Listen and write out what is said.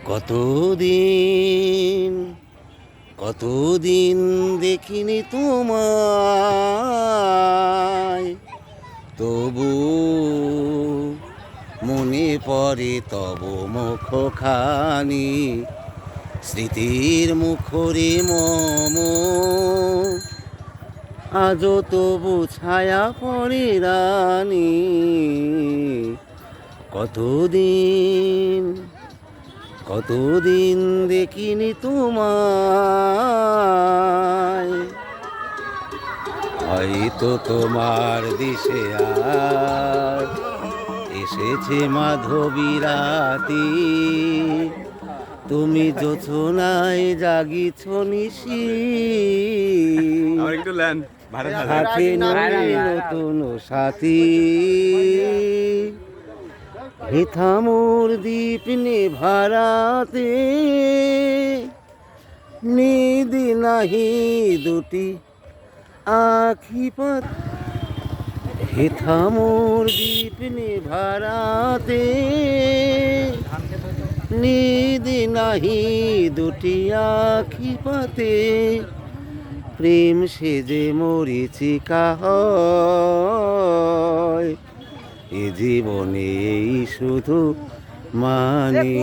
কতদিন কতদিন দেখিনি তোমায়, তবু মনে পড়ে তব মুখখানি। স্মৃতির মুখরে মম আজও তবু ছায়া পড়ে রানী। কতদিন কতদিন দেখিনি তোমায়, হয়তো তোমার দেশে আর এসেছে মাধবী রাতি। তুমি যোছনায় জাগিছ নিশি, সাথে নতুন সাথী। হেথামোর দ্বীপ নেভারাতে, নিদ নাহি দুটি আখি পাত। হেথামোর দ্বীপ নেভারাতে, নিদ নাহি দুটি আখি পাতে। প্রেম সেজে মরিচিকা হয়, এ জীবনে এই শুধু মানি।